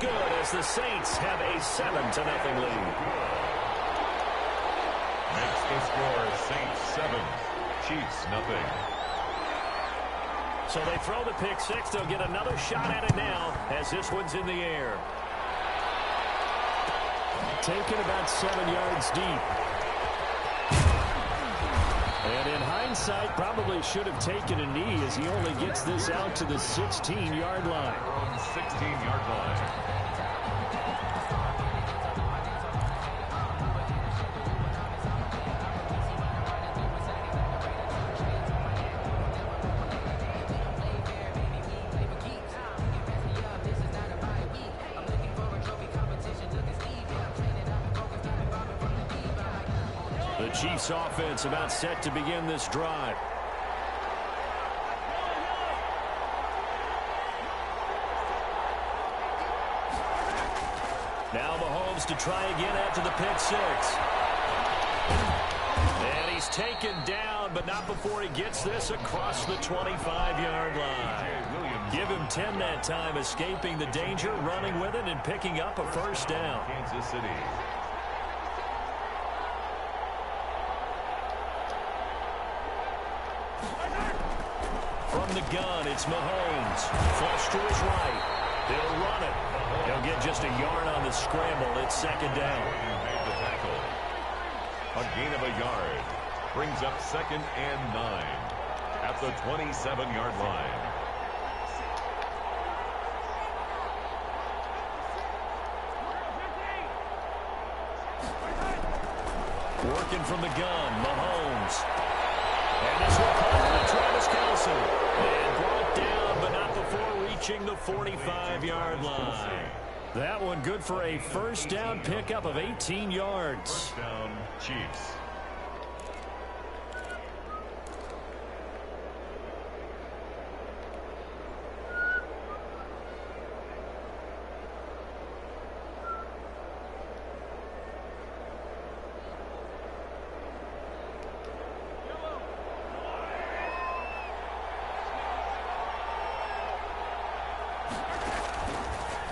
good as the Saints have a 7-0 lead. Makes the score Saints 7, Chiefs nothing. So they throw the pick six. They'll get another shot at it now as this one's in the air. Taken about 7 yards deep. And in hindsight, probably should have taken a knee as he only gets this out to the 16-yard line. On 16-yard line. The Chiefs offense about set to begin this drive. Now Mahomes to try again after the pick six. And he's taken down, but not before he gets this across the 25-yard line. Give him 10 that time, escaping the danger, running with it, and picking up a first down. Kansas City. From the gun, it's Mahomes. Flush to his right. He'll run it. He'll get just a yard on the scramble. It's second down. Made the tackle. A gain of a yard. Brings up 2nd and 9 at the 27-yard line. Working from the gun, Mahomes. And this will come to Travis Kelce. And brought down, but not before reaching the 45-yard line. That one good for a first down pickup of 18 yards. First down, Chiefs.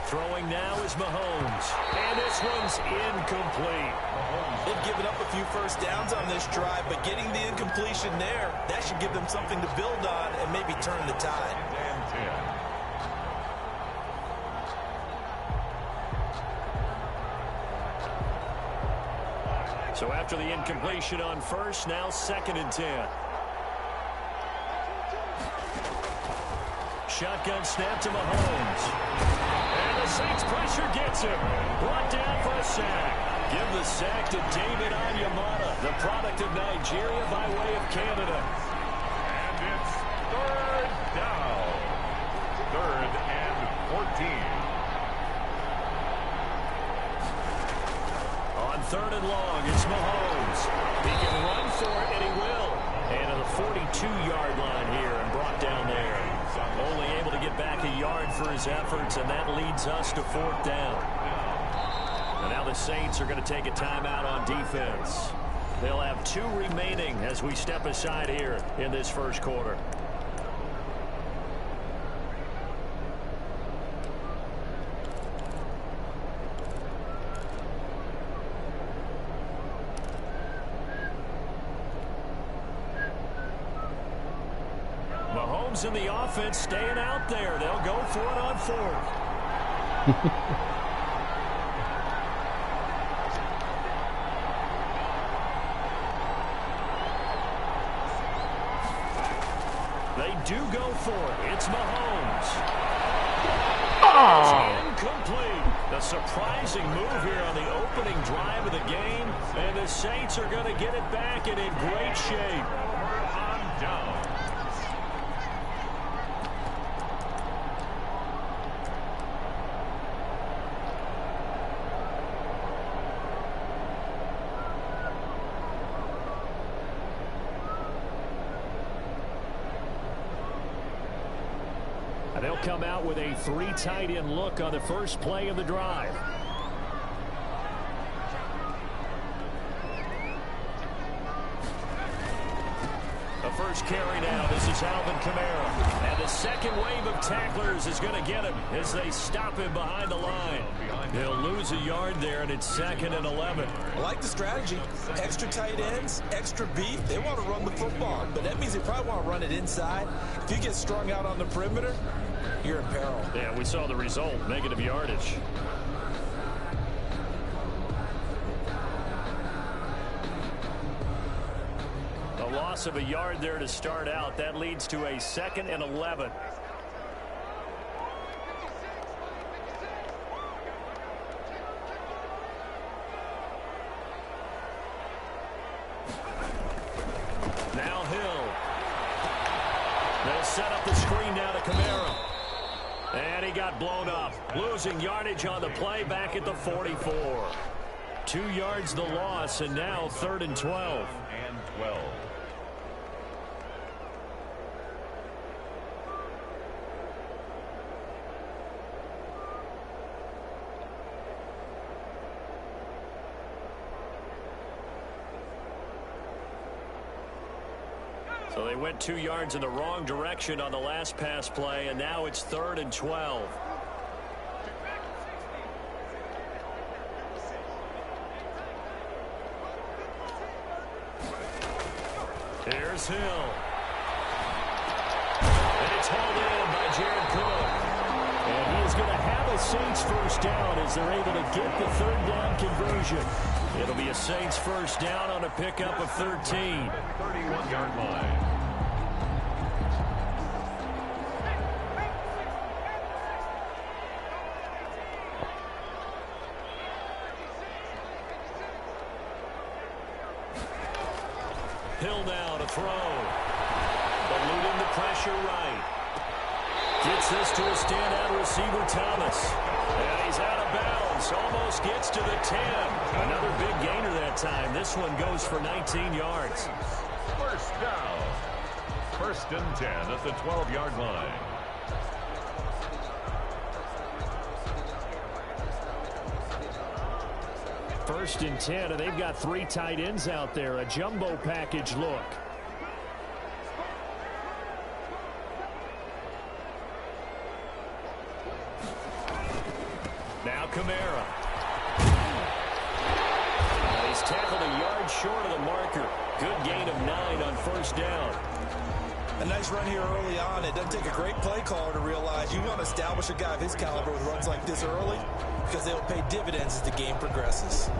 Throwing now is Mahomes. And this one's incomplete. They've given up a few first downs on this drive, but getting the incompletion there, that should give them something to build on and maybe turn the tide. And 10. So after the incompletion on first, now 2nd and 10. Shotgun snap to Mahomes. And the Saints pressure gets him. Brought down for a sack. Give the sack to David Onyemata, the product of Nigeria by way of Canada. And it's 3rd down. 3rd and 14. On 3rd and long, it's Mahomes. He can run for it, and he will. And to the 42-yard line here and brought down there. Only able to get back a yard for his efforts, and that leads us to 4th down. And now the Saints are going to take a timeout on defense. They'll have 2 remaining as we step aside here in this first quarter. Mahomes in the offense staying out there. They'll go for it on 4th. They do go for it. It's Mahomes. It's incomplete. The surprising move here on the opening drive of the game. And the Saints are going to get it back and in great shape. On down. They'll come out with a 3 tight end look on the first play of the drive. A first carry now. This is Alvin Kamara. And the second wave of tacklers is going to get him as they stop him behind the line. He'll lose a yard there, and it's 2nd and 11. I like the strategy. Extra tight ends, extra beef. They want to run the football, but that means they probably want to run it inside. If you get strung out on the perimeter, you're in peril. Yeah, we saw the result, negative yardage. A loss of a yard there to start out. That leads to a 2nd and 11. Now Hill. They'll set up the screen now to Kamara. And he got blown up. Losing yardage on the play back at the 44. 2 yards the loss, and now 3rd and 12. And 12. So they went 2 yards in the wrong direction on the last pass play, and now it's 3rd and 12. Here's Hill. And it's hauled in by Jared Cook. And he is going to have a Saints first down as they're able to get the 3rd down conversion. It'll be a Saints first down on a pickup of 13. 31-yard line. Hill now to throw. Eluding the pressure right. Gets this to a standout receiver, Thomas. And he's out of bounds. Almost gets to the 10. Another big gainer that time. This one goes for 19 yards. First down. 1st and 10 at the 12-yard line. First and 10, and they've got 3 tight ends out there. A jumbo package look. Now Kamara. And he's tackled a yard short of the marker. Good gain of 9 on 1st down. A nice run here early on. It doesn't take a great play caller to realize you want to establish a guy of his caliber with runs like this early because they'll pay dividends as the game progresses.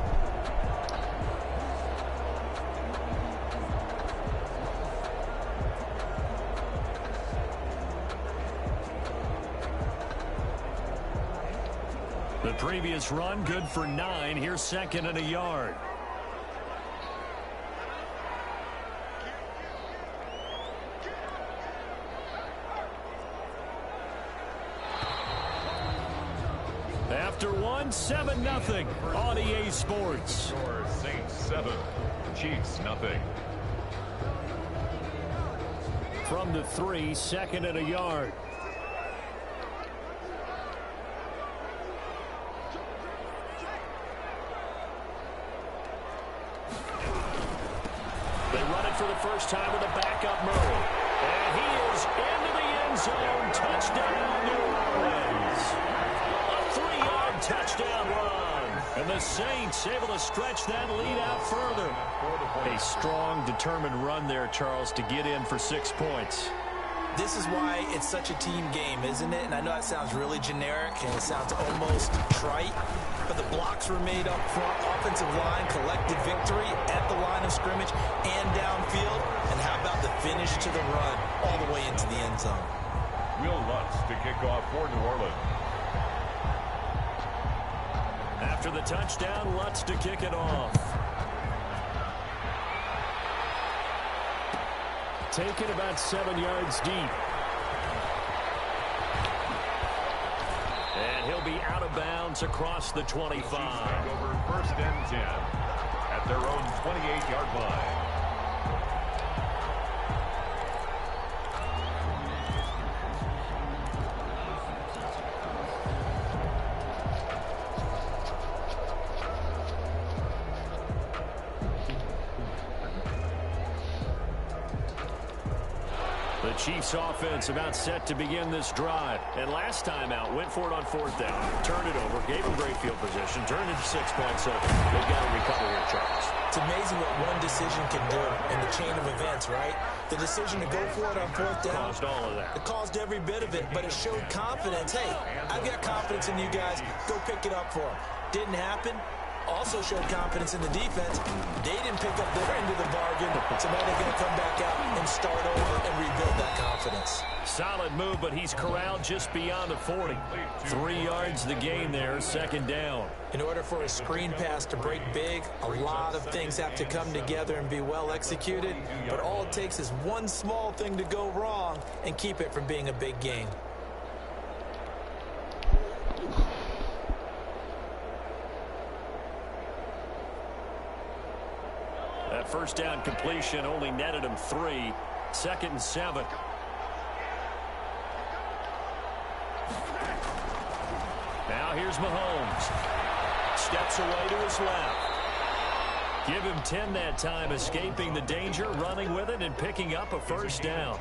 The previous run good for 9. Here's 2nd and a yard. After 7-0 on EA Sports. Score Saints 7, Chiefs nothing. From the 3, 2nd and a yard. They run it for the first time with a backup Murray. And he is into the end zone. Touchdown, New Orleans. A 3-yard touchdown run. And the Saints able to stretch that lead out further. A strong, determined run there, Charles, to get in for 6 points. This is why it's such a team game, isn't it? And I know that sounds really generic and it sounds almost trite, but the blocks were made up front, offensive line, collected victory at the line of scrimmage and downfield. And how about the finish to the run all the way into the end zone? Will Lutz to kick off for New Orleans. After the touchdown, Lutz to kick it off. Taken about 7 yards deep. And he'll be out of bounds across the 25. Over 1st and 10 at their own 28-yard line. The Chiefs offense about set to begin this drive. And last time out, went for it on 4th down. Turned it over, gave them great field position, turned into 6 points. So they've got to recover here, Charles. It's amazing what one decision can do in the chain of events, right? The decision to go for it on 4th down. Caused all of that. It caused every bit of it, but it showed confidence. Hey, I've got confidence in you guys. Go pick it up for them. Didn't happen. Also showed confidence in the defense. They didn't pick up their end of the bargain, so now they're going to come back out and start over and rebuild that confidence. Solid move, but he's corralled just beyond the 40. 3 yards the gain there, 2nd down. In order for a screen pass to break big, a lot of things have to come together and be well executed, but all it takes is one small thing to go wrong and keep it from being a big gain. That 1st down completion only netted him 3. 2nd and 7. Now here's Mahomes. Steps away to his left. Give him 10 that time, escaping the danger, running with it, and picking up a 1st down.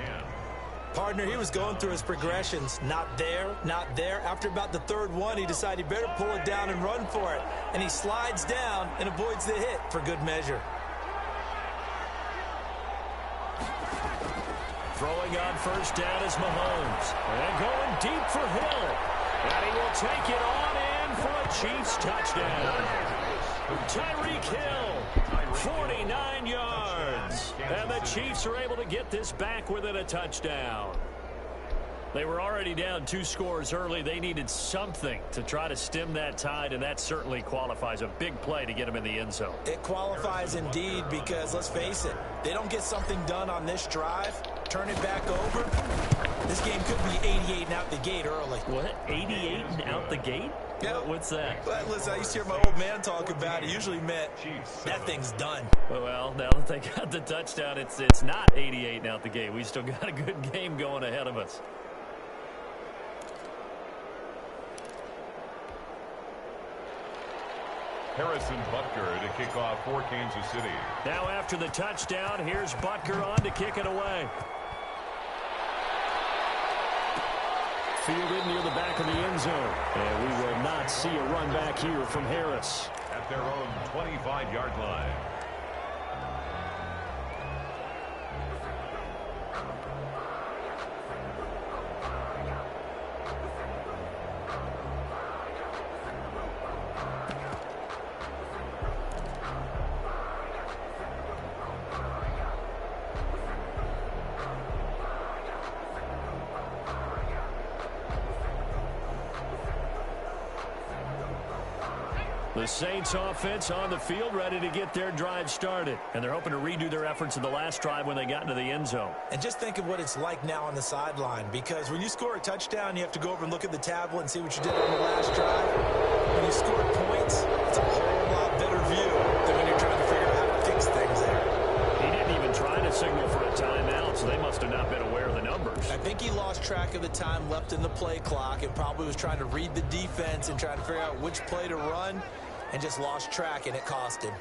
Partner, he was going through his progressions. Not there, not there. After about the 3rd one, he decided he better pull it down and run for it. And he slides down and avoids the hit for good measure. Throwing on 1st down is Mahomes. And going deep for Hill. And he will take it on in for a Chiefs touchdown. Tyreek Hill, 49 yards. And the Chiefs are able to get this back within a touchdown. They were already down 2 scores early. They needed something to try to stem that tide, and that certainly qualifies. A big play to get them in the end zone. It qualifies indeed because, let's face it, they don't get something done on this drive, turn it back over, this game could be 88 and out the gate early. What? 88 and out the gate? Yeah. What's that? Well, listen, I used to hear my old man talk about it. Usually meant that thing's done. Well, now that they got the touchdown, it's not 88 and out the gate. We still got a good game going ahead of us. Harrison Butker to kick off for Kansas City. Now after the touchdown, here's Butker on to kick it away. Fielded near the back of the end zone. And we will not see a run back here from Harris. At their own 25-yard line. The Saints offense on the field, ready to get their drive started. And they're hoping to redo their efforts in the last drive when they got into the end zone. And just think of what it's like now on the sideline, because when you score a touchdown, you have to go over and look at the tablet and see what you did on the last drive. When you score points, it's a whole lot better view than when you're trying to figure out how to fix things there. He didn't even try to signal for a timeout, so they must have not been aware of the numbers. I think he lost track of the time left in the play clock and probably was trying to read the defense and trying to figure out which play to run, and just lost track, and it cost him.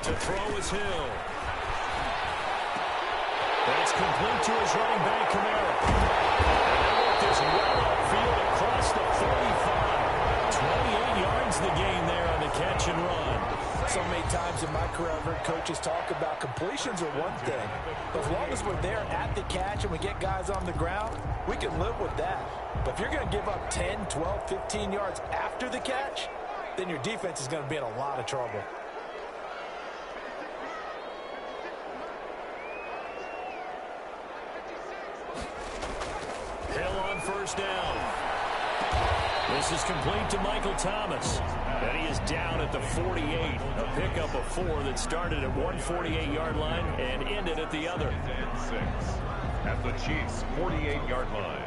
To throw is Hill. That's complete to his running back, Kamara. And that is well upfield across the 35. 28 yards the gain there on the catch and run. So many times in my career, I've heard coaches talk about completions are one thing. But as long as we're there at the catch and we get guys on the ground, we can live with that. But if you're going to give up 10, 12, 15 yards after the catch, then your defense is going to be in a lot of trouble. Hill on 1st down. This is complete to Michael Thomas. And he is down at the 48. A pickup of 4 that started at one 48-yard line and ended at the other. And 6 at the Chiefs' 48-yard line.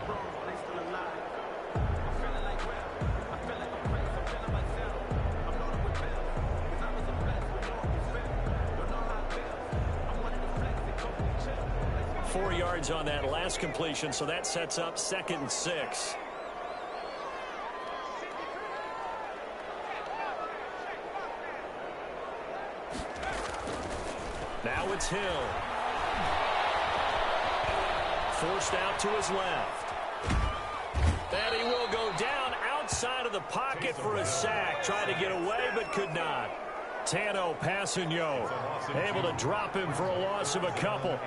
Four yards on that last completion, so that sets up 2nd and 6. Now it's Hill. Forced out to his left. And he will go down outside of the pocket for a sack. Tried to get away, but could not. Tano Passanio able to drop him for a loss of a couple.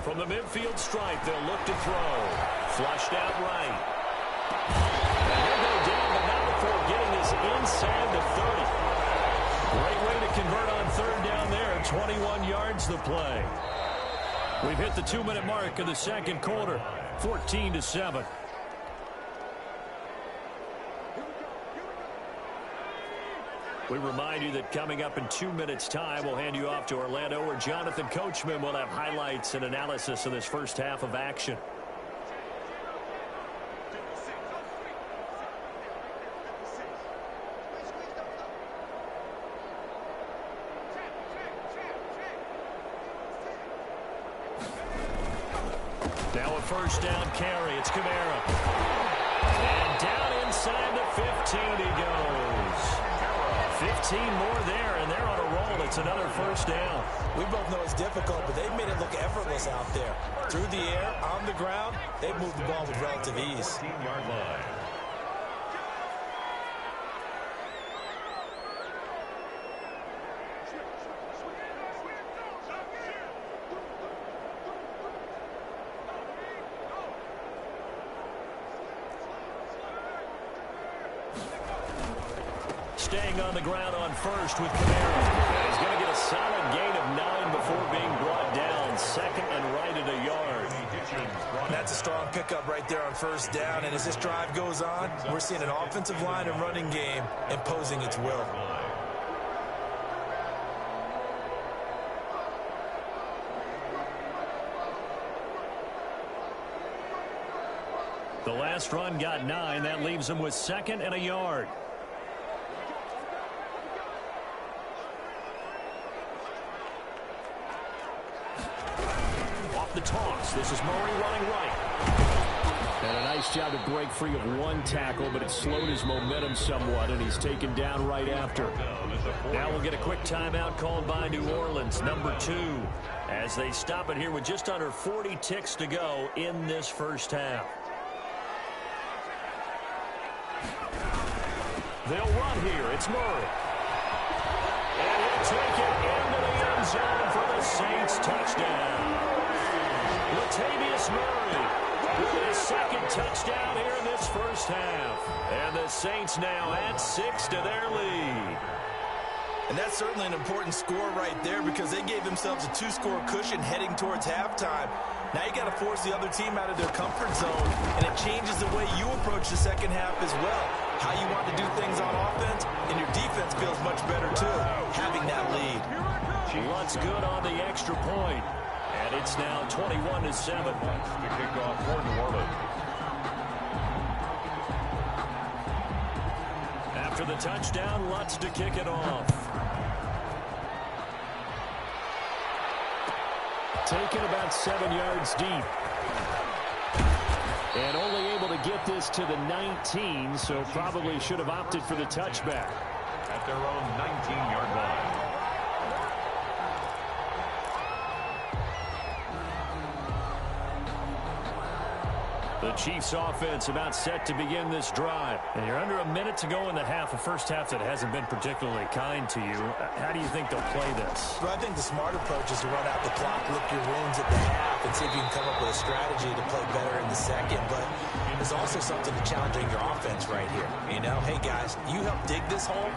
From the midfield stripe, they'll look to throw. Flushed out right. And he'll go down, but not before getting this inside the 30. Great way to convert on third down there. 21 yards the play. We've hit the 2-minute mark of the second quarter. 14-7. We remind you that coming up in 2 minutes' time, we'll hand you off to Orlando, where Jonathan Coachman will have highlights and analysis of this first half of action. Now a first down carry. It's Kamara. And down inside the 15 he goes. 15 more there, and they're on a roll. It's another first down. We both know it's difficult, but they've made it look effortless out there. Through the air, on the ground, they've moved the ball with relative ease. 15-yard line. Staying on the ground on first with Kamara. He's going to get a solid gain of 9 before being brought down. Second and right at a yard. That's a strong pickup right there on first down. And as this drive goes on, we're seeing an offensive line and running game imposing its will. The last run got 9. That leaves him with second and a yard. The toss. This is Murray running right. And a nice job to break free of one tackle, but it slowed his momentum somewhat, and he's taken down right after. Now we'll get a quick timeout called by New Orleans, number 2, as they stop it here with just under 40 ticks to go in this first half. They'll run here. It's Murray. And he'll take it into the end zone for the Saints touchdown. Latavius Murray with his second touchdown here in this first half. And the Saints now add 6 to their lead. And that's certainly an important score right there, because they gave themselves a 2-score cushion heading towards halftime. Now you got to force the other team out of their comfort zone, and it changes the way you approach the second half as well. How you want to do things on offense, and your defense feels much better too, having that lead. Lutz good on the extra point. And it's now 21-7. The kickoff for New Orleans. After the touchdown, Lutz to kick it off. Taken about 7 yards deep. And only able to get this to the 19, so probably should have opted for the touchback. At their own 19-yard line. The Chiefs offense about set to begin this drive. And you're under a minute to go in the half, a first half that hasn't been particularly kind to you. How do you think they'll play this? Well, I think the smart approach is to run out the clock, lick your wounds at the half, and see if you can come up with a strategy to play better in the second. But there's also something to challenging your offense right here. You know, hey, guys, you help dig this hole.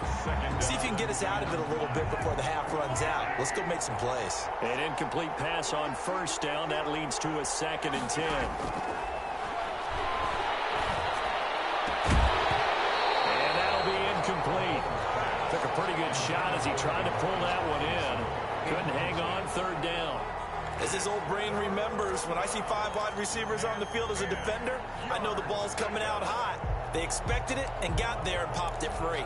See if you can get us out of it a little bit before the half runs out. Let's go make some plays. An incomplete pass on first down. That leads to a 2nd and 10. Complete. Took a pretty good shot as he tried to pull that one in. Couldn't hang on third down. As his old brain remembers, when I see 5 wide receivers on the field as a defender, I know the ball's coming out hot. They expected it and got there and popped it free.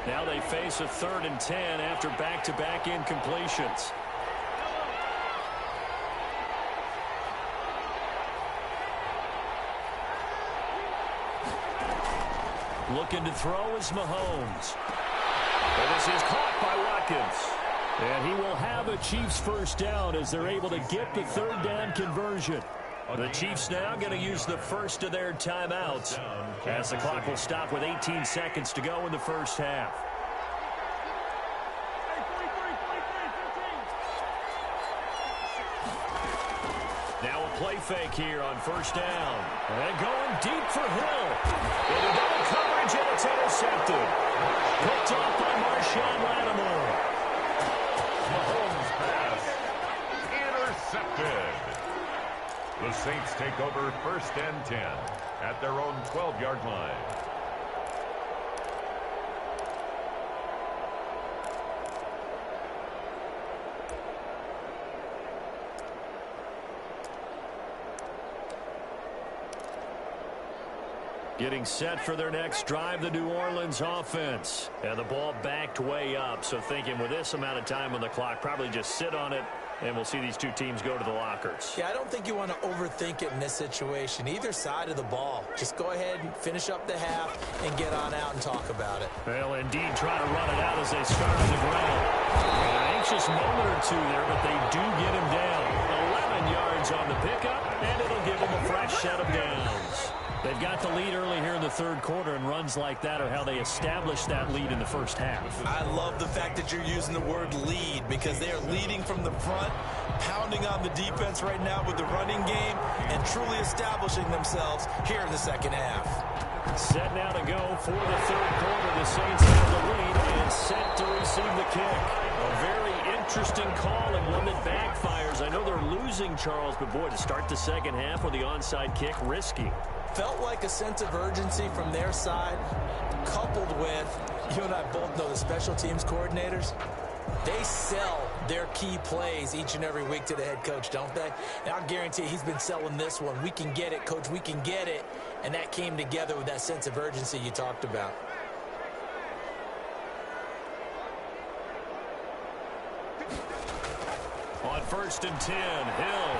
Now they face a 3rd and 10 after back-to-back incompletions. Looking to throw is Mahomes. And this is caught by Watkins. And he will have a Chiefs first down as they're able to get the 3rd down conversion. The Chiefs now going to use the first of their timeouts as the clock will stop with 18 seconds to go in the first half. Now a play fake here on first down. And going deep for Hill. Into double coverage, and it's intercepted. Picked off by Marshawn Lattimore. Mahomes pass. Intercepted. The Saints take over 1st and 10 at their own 12-yard line. Getting set for their next drive, the New Orleans offense. And the ball backed way up, so thinking with this amount of time on the clock, probably just sit on it, and we'll see these two teams go to the lockers. Yeah, I don't think you want to overthink it in this situation. Either side of the ball. Just go ahead and finish up the half and get on out and talk about it. Well, indeed, try to run it out as they start on the ground. An anxious moment or two there, but they do get him down. 11 yards on the pickup, and it'll give them a fresh set of downs. They've got the lead early here in the 3rd quarter, and runs like that are how they establish that lead in the first half. I love the fact that you're using the word lead because they are leading from the front, pounding on the defense right now with the running game, and truly establishing themselves here in the second half. Set now to go for the 3rd quarter. The Saints have the lead and set to receive the kick. A very interesting call and one that backfires. I know they're losing, Charles, but boy, to start the second half with the onside kick, risky. Felt like a sense of urgency from their side, coupled with, you and I both know the special teams coordinators, they sell their key plays each and every week to the head coach, don't they? And I guarantee he's been selling this one. We can get it, coach, we can get it. And that came together with that sense of urgency you talked about. On 1st and 10, Hill.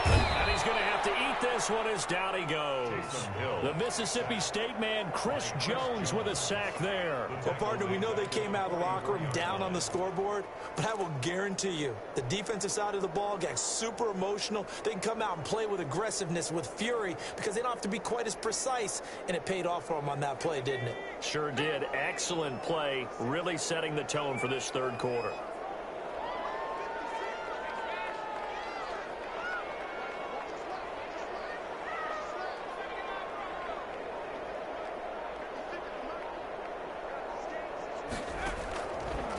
And he's going to have to eat this one as down he goes. The Mississippi State man, Chris Jones, with a sack there. Well, partner, we know they came out of the locker room down on the scoreboard, but I will guarantee you the defensive side of the ball got super emotional. They can come out and play with aggressiveness, with fury, because they don't have to be quite as precise, and it paid off for them on that play, didn't it? Sure did. Excellent play, really setting the tone for this 3rd quarter.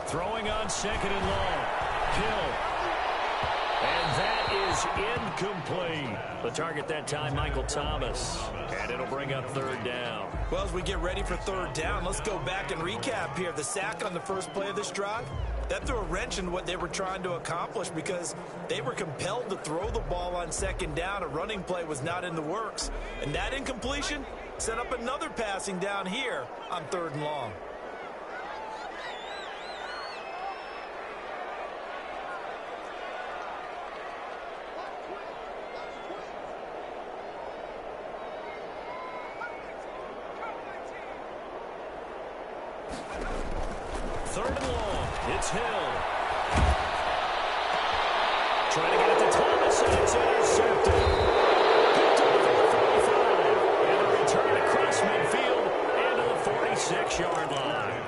Throwing on 2nd and long. Hill. And that is incomplete. The target that time, Michael Thomas. And it'll bring up 3rd down. Well, as we get ready for 3rd down, let's go back and recap here. The sack on the first play of this drive, that threw a wrench in what they were trying to accomplish because they were compelled to throw the ball on 2nd down. A running play was not in the works. And that incompletion set up another passing down here on 3rd and long. It's Hill. Trying to get it to Thomas, and it's intercepted. Picked up at the 45. And a return across midfield and to the 46-yard line.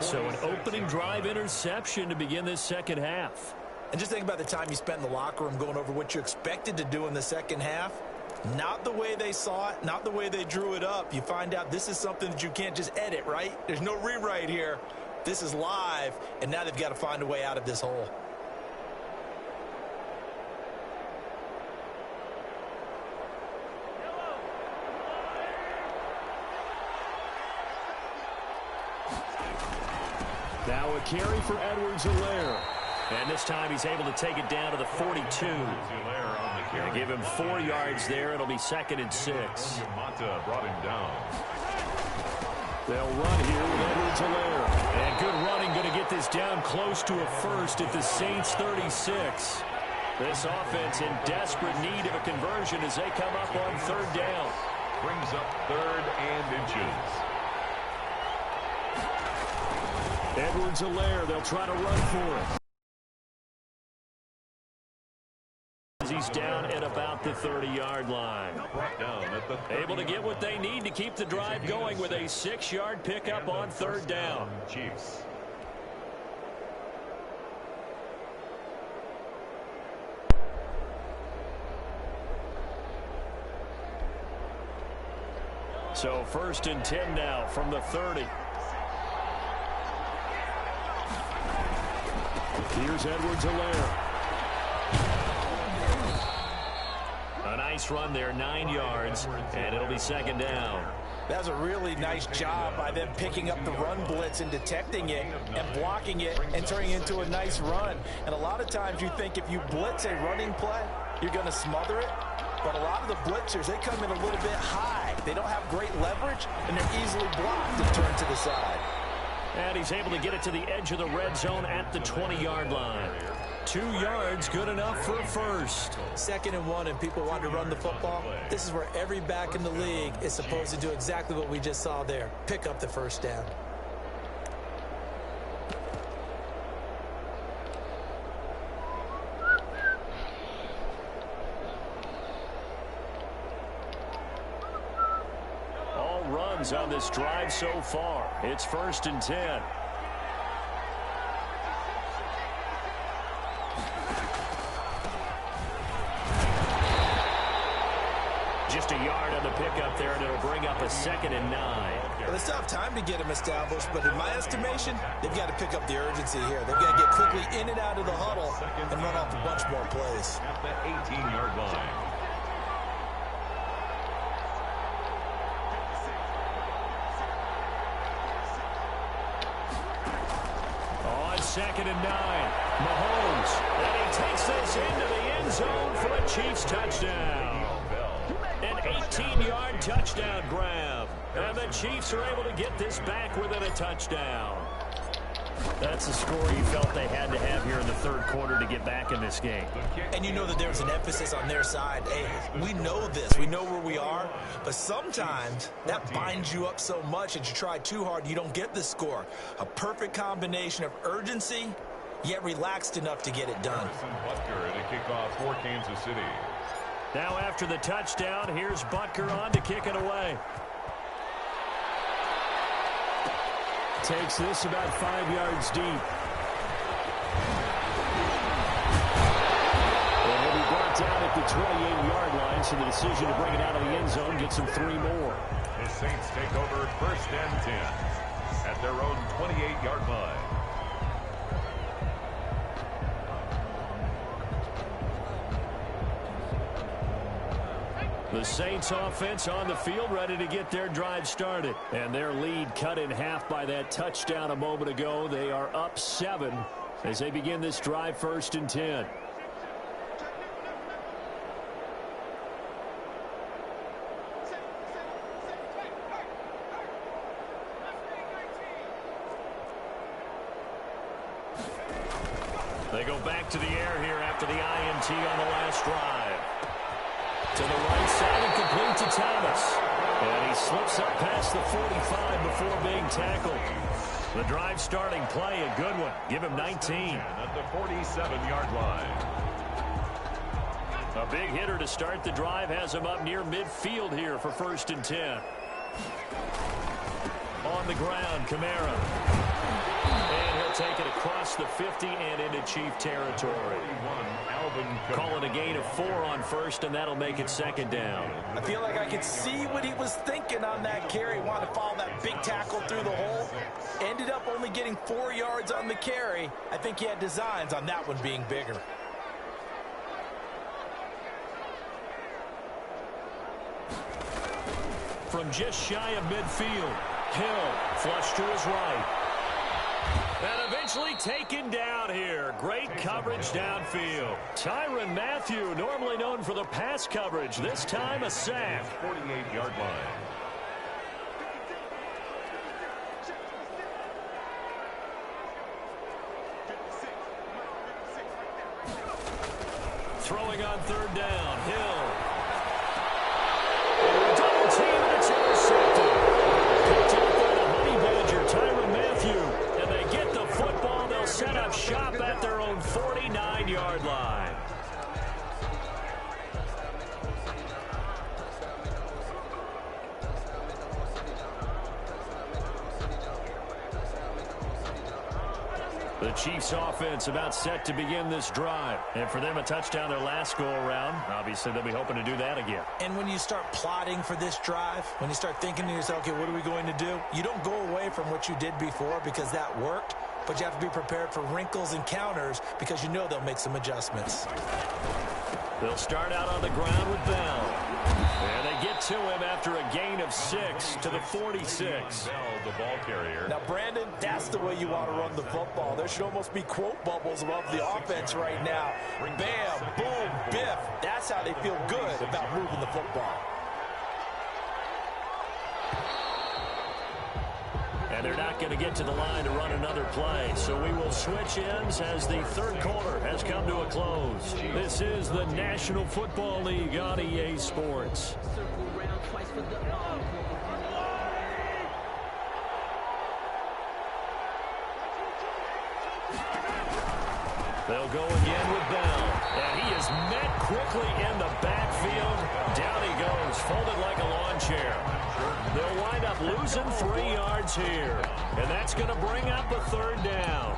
So an opening drive interception to begin this second half. And just think about the time you spent in the locker room going over what you expected to do in the second half. Not the way they saw it, not the way they drew it up. You find out this is something that you can't just edit, right? There's no rewrite here. This is live, and now they've got to find a way out of this hole. Now a carry for Edwards-Helaire. And this time he's able to take it down to the 42. Going to give him 4 yards there. It'll be 2nd and 6. Mata brought him down. They'll run here with Edwards-Helaire. And good running, going to get this down close to a first at the Saints 36. This offense in desperate need of a conversion as they come up on third down. Brings up third and inches. Edwards-Helaire, they'll try to run for it. He's down at about the 30-yard line. Able to get what they need to keep the drive going with a 6-yard pickup on third down. Chiefs. So 1st and 10 now from the 30. Here's Edwards-Helaire. A nice run there, 9 yards, and it'll be 2nd down. That was a really nice job by them picking up the run blitz and detecting it and blocking it and turning it into a nice run. And a lot of times you think if you blitz a running play, you're going to smother it. But a lot of the blitzers, they come in a little bit high. They don't have great leverage, and they're easily blocked and turned to the side. And he's able to get it to the edge of the red zone at the 20-yard line. 2 yards, good enough for a first. 2nd and 1, and people want to run the football. This is where every back in the league is supposed to do exactly what we just saw there. Pick up the first down. All runs on this drive so far. It's 1st and 10. Just a yard on the pickup there, and it'll bring up a 2nd and 9. Well, they still have time to get them established, but in my estimation, they've got to pick up the urgency here. They've got to get quickly in and out of the huddle and run off a bunch more plays. At the 18-yard line. On 2nd and 9, Mahomes, and he takes this into the end zone for a Chiefs touchdown. An 18-yard touchdown grab. And the Chiefs are able to get this back within a touchdown. That's the score you felt they had to have here in the 3rd quarter to get back in this game. And you know that there's an emphasis on their side. Hey, we know this. We know where we are. But sometimes that binds you up so much that you try too hard, you don't get the score. A perfect combination of urgency, yet relaxed enough to get it done. Butker to kick off for Kansas City. Now after the touchdown, here's Butker on to kick it away. Takes this about 5 yards deep. And he'll be brought down at the 28-yard line, so the decision to bring it out of the end zone gets him 3 more. The Saints take over 1st and 10 at their own 28-yard line. The Saints offense on the field ready to get their drive started. And their lead cut in half by that touchdown a moment ago. They are up 7 as they begin this drive 1st and 10. They go back to the air here after the INT on the last drive. To the right side and complete to Thomas. And he slips up past the 45 before being tackled. The drive starting play, a good one. Give him 19. At the 47-yard line. A big hitter to start the drive has him up near midfield here for 1st and 10. On the ground, Kamara. And he'll take it across the 50 and into Chief territory. Calling a gain of 4 on 1st, and that'll make it 2nd down. I feel like I could see what he was thinking on that carry. Wanted to follow that big tackle through the hole. Ended up only getting 4 yards on the carry. I think he had designs on that one being bigger. From just shy of midfield, Hill flushed to his right. And eventually taken down here. Great coverage downfield. Tyrann Mathieu, normally known for the pass coverage, this time a sack. 48-yard line. throwing on third down. Hill. Double team, and it's intercepted. Picked up by the Honey Badger, Tyrann Mathieu. And they get the football. They'll set up shop at their own 49-yard line. The Chiefs offense about set to begin this drive. And for them, a touchdown their last go-around. Obviously, they'll be hoping to do that again. And when you start plotting for this drive, when you start thinking to yourself, okay, what are we going to do? You don't go away from what you did before because that worked, but you have to be prepared for wrinkles and counters because you know they'll make some adjustments. They'll start out on the ground with Bell. And they get to him after a gain of 6 to the 46. Bell, the ball carrier. Now, Brandon, that's the way you want to run the football. There should almost be quote bubbles above the offense right now. Bam, boom, biff. That's how they feel good about moving the football. And they're not going to get to the line to run another play. So we will switch ends as the third quarter has come to a close. This is the National Football League on EA Sports. They'll go again with Bell. And he is met quickly in the backfield. Down he goes, folded like a lawn chair. They'll wind up losing 3 yards here. And that's going to bring up a third down.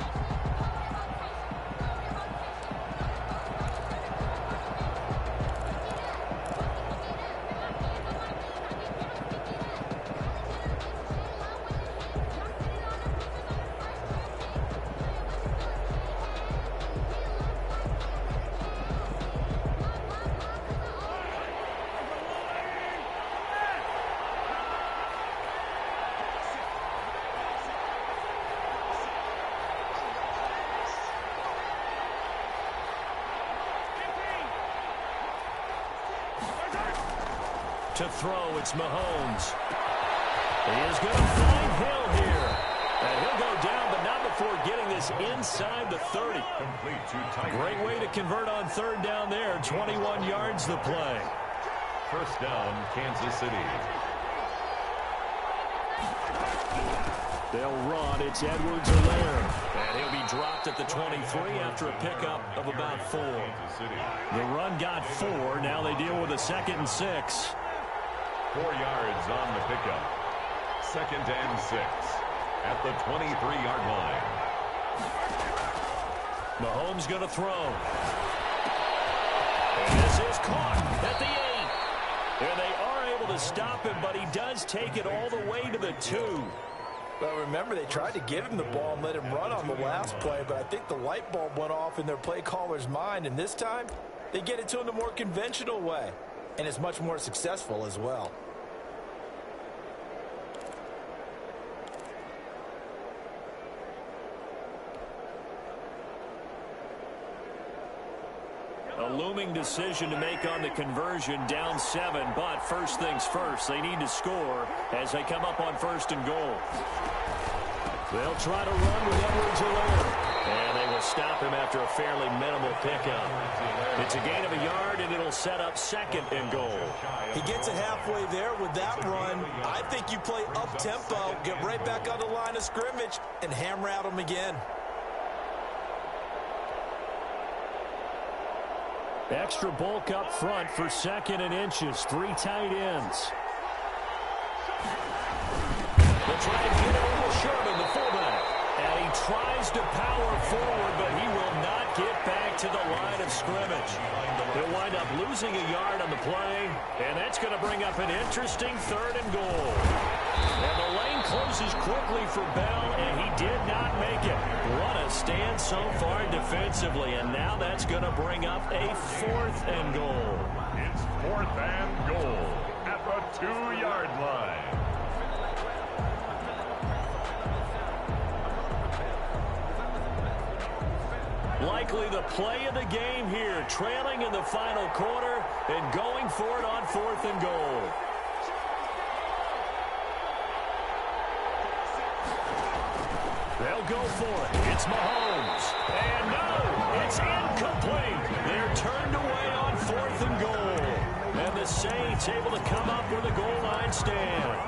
To throw, it's Mahomes. He is going to find Hill here. And he'll go down, but not before getting this inside the 30. Complete to tight. Great way to convert on third down there. 21 yards the play. First down, Kansas City. They'll run. It's Edwards-Helaire. And he'll be dropped at the 23 after a pickup of about 4. The run got 4. Now they deal with a 2nd and 6. 4 yards on the pickup. 2nd and 6 at the 23-yard line. Mahomes going to throw. And this is caught at the 8. And they are able to stop him, but he does take it all the way to the 2. Well, remember, they tried to give him the ball and let him run on the last play, but I think the light bulb went off in their play caller's mind, and this time they get it to him the more conventional way, and it's much more successful as well. A looming decision to make on the conversion, down 7, but first things first, they need to score as they come up on 1st and goal. They'll try to run with Edwards-Helaire, and they will stop him after a fairly minimal pickup. It's a gain of a yard, and it'll set up 2nd and goal. He gets it halfway there with that run. I think you play up-tempo, get right back on the line of scrimmage, and hammer at him again. Extra bulk up front for 2nd and inches. 3 tight ends. They'll try to get it over Sherman, the fullback. And he tries to power forward, but he will not get back to the line of scrimmage. He'll wind up losing a yard on the play, and that's going to bring up an interesting 3rd and goal. And the lane closes quickly for Bell, and he did not make it. What a stand so far defensively, and now that's going to bring up a 4th and goal. It's 4th and goal at the 2-yard line. Likely the play of the game here, trailing in the final quarter and going for it on 4th and goal. They'll go for it. It's Mahomes. And no, it's incomplete. They're turned away on 4th and goal. And the Saints able to come up with a goal line stand.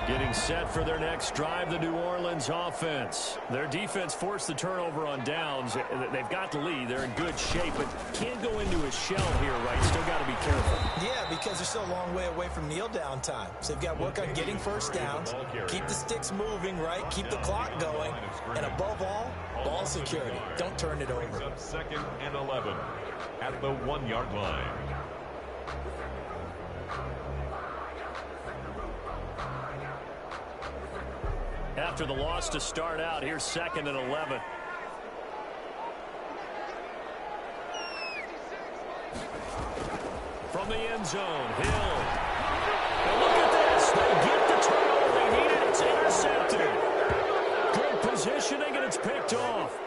Getting set for their next drive, the New Orleans offense. Their defense forced the turnover on downs. They've got the lead. They're in good shape, but can't go into a shell here, right? Still got to be careful. Yeah, because they're still a long way away from kneel down time. So they've got to work on getting first downs, keep the sticks moving, right? Keep the clock going. And above all, ball security. Don't turn it over. 2nd and 11 at the 1-yard line. After the loss to start out, here's 2nd and 11. From the end zone, Hill. And look at this. They get the turnover they needed. It's intercepted. Good positioning, and it's picked off.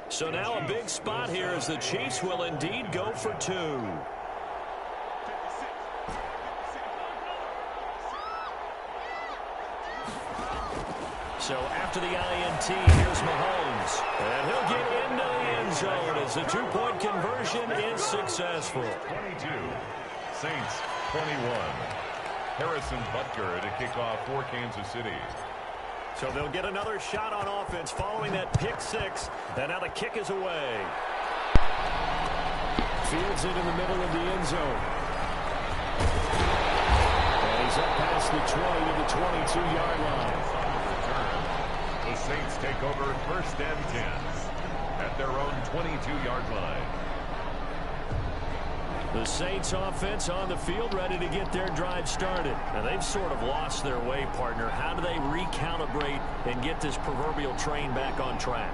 So now a big spot here as the Chiefs will indeed go for 2. So after the INT, here's Mahomes. And he'll get into the end zone as the 2-point conversion is successful. 22, Saints 21. Harrison Butker to kick off for Kansas City. So they'll get another shot on offense following that pick 6. And now the kick is away. Fields it in the middle of the end zone. And he's up past the 20 to the 22-yard line. The Saints take over 1st and 10 at their own 22-yard line. The Saints offense on the field ready to get their drive started. Now they've sort of lost their way, partner. How do they recalibrate and get this proverbial train back on track?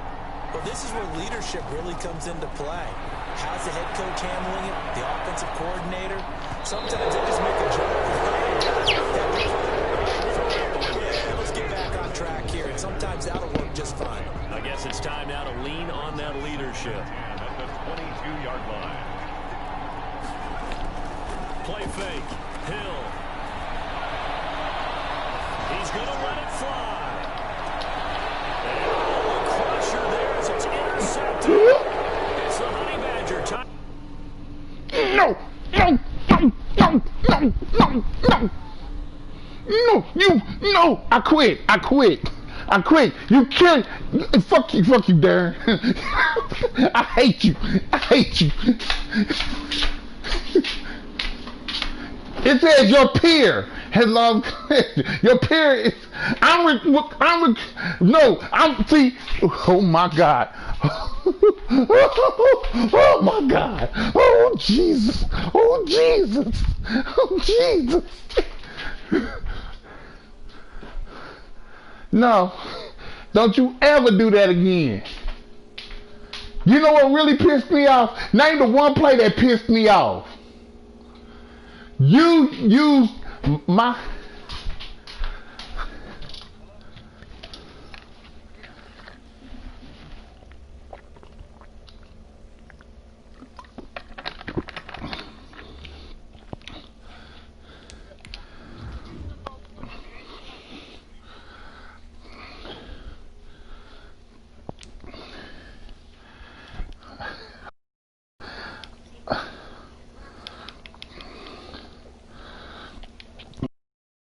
Well, this is where leadership really comes into play. How's the head coach handling it? The offensive coordinator? Sometimes they just make a joke. Yeah, let's get back on track here. And sometimes that'll work just fine. I guess it's time now to lean on that leadership. And at the 22-yard line. Play fake. Hill. He's going to let it fly. And a crusher there as it's intercepted. It's the Honey Badger time. No, I quit. You can't. Fuck you, Darren. I hate you. It says your peer has lost. Your peer is. See. Oh my God. Oh my God. Oh Jesus. No. Don't you ever do that again. You know what really pissed me off? Name the one play that pissed me off. You used my